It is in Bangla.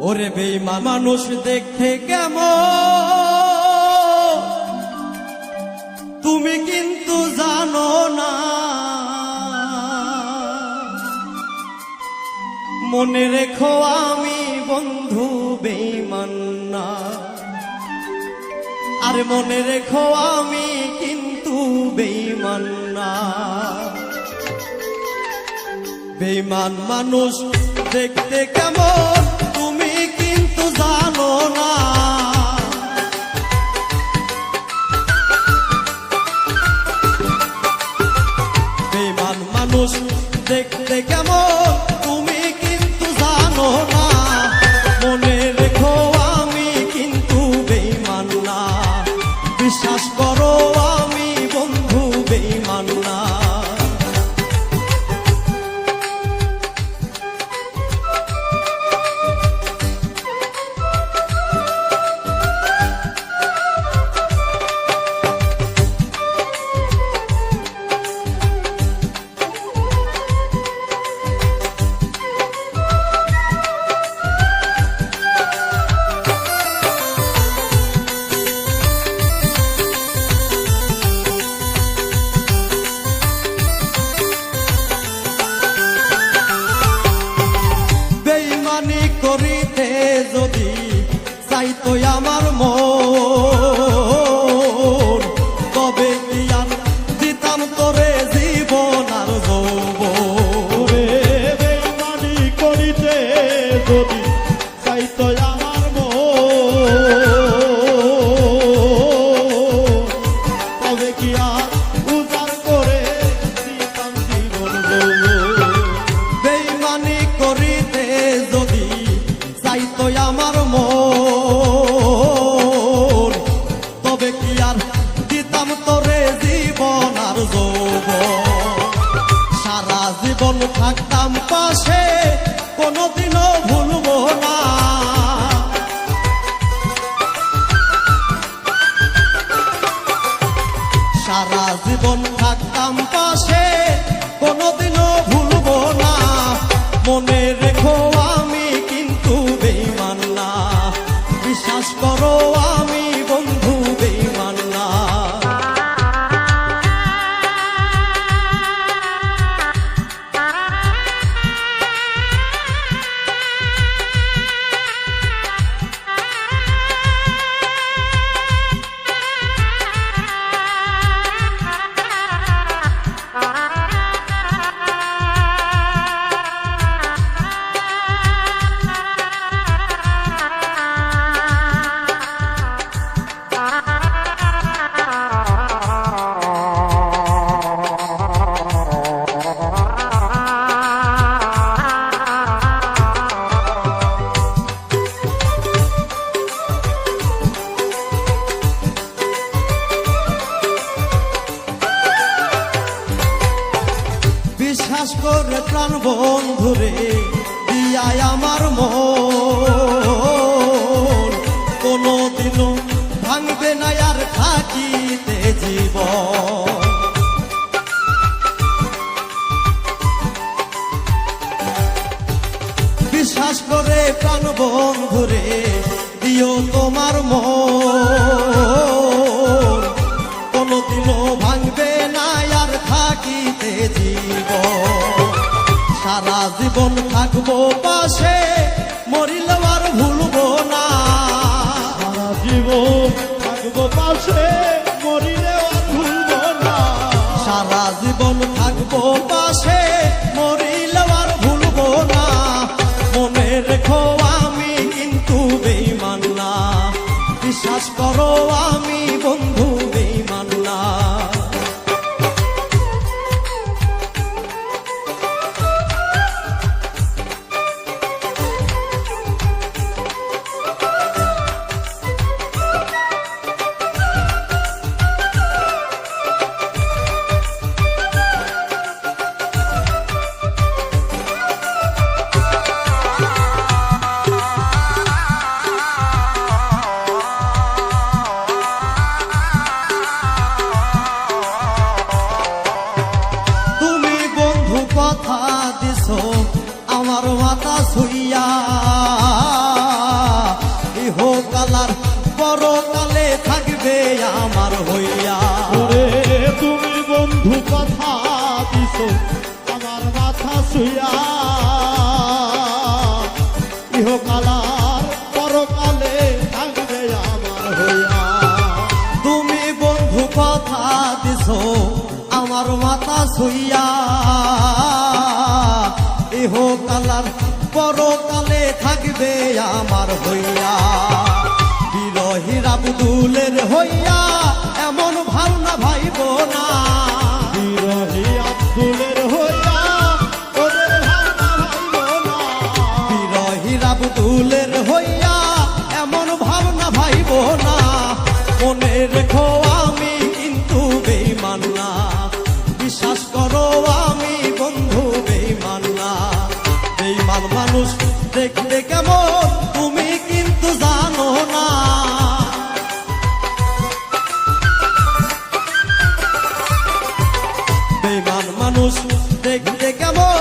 ওরে বেঈমান মানুষ দেখতে কেমন তুমি কিন্তু জানো না, মনে রেখো আমি বন্ধু বেঈমান না। আরে মনে রেখো আমি কিন্তু বেঈমান না। বেঈমান মানুষ দেখতে কেমন তুমি কিন্তু জানো না, বেঈমান মানুষ দেখতে কেমন তুমি কিন্তু জানো না, মনে রেখো আমি কিন্তু বেঈমান না। বিশ্বাস করো আমি বন্ধু বেঈমান না। বেঈমানি করিতে যদি চাইতো আমার মন, তবে কি আর দিতাম তোরে জীবন আর যৌবন। বেঈমানি করিতে যদি চাইতো আমার মন, তবে কি আর উজাড় করে দিতাম জীবন যৌবন। বেঈমানি করিতে যদি চাইতো আমার মন, তবে কি আর দিতাম তোরে জীবন আর যৌবন। সারা জীবন থাকতাম পাশে কোনোদিনও ভুলবো না, সারা জীবন থাকতাম পাশে কোনোদিনও ভুলবো না। মনে রেখো আমি কিন্তু বেঈমান না। বিশ্বাস করো আমি বন্ধু বেঈমান না। বিশ্বাস করে প্রাণ বন্ধুরে দিয়াই আমার মন, কোনোদিনও ভাঙবে না আর থাকিতে জীবন। বিশ্বাস করে প্রাণ বন্ধুরে দিও তোমার মন, কোনোদিনও ভাঙবে না আর থাকিতে জীবন। সারা জীবন থাকবো পাশে মরিলেও আর ভুলবো না, সারা জীবন থাকবো পাশে মরিলেও আর ভুলবো না। সারা জীবন থাকবো পাশে মরিলেও আর ভুলবো না। মনে রেখো আমি কিন্তু বেঈমান না। বিশ্বাস করো আমি বন্ধু বেঈমান না। ইহকালার পরকালে থাকবে আমার হইয়া। তুমি বন্ধু কথা দিছো আমার মাথা ছুইয়া, ইহকালার পরকালে থাকবে আমার হইয়া। বিরহীর আব্দুলের হইয়া এমন ভাবনা ভাইব না, বিরহী আব্দুলের হইয়া ওদের ভাবনা ভাইব না। বিরহীর আব্দুলের হইয়া এমন ভাবনা ভাইব না। মনে রেখো আমি কিন্তু বেঈমান না, বিশ্বাস করো আমি বন্ধু বেঈমান না। বেঈমান মানুষ দেখতে কেমন তুমি কিন্তু জানো না। বেঈমান মানুষ দেখতে কেমন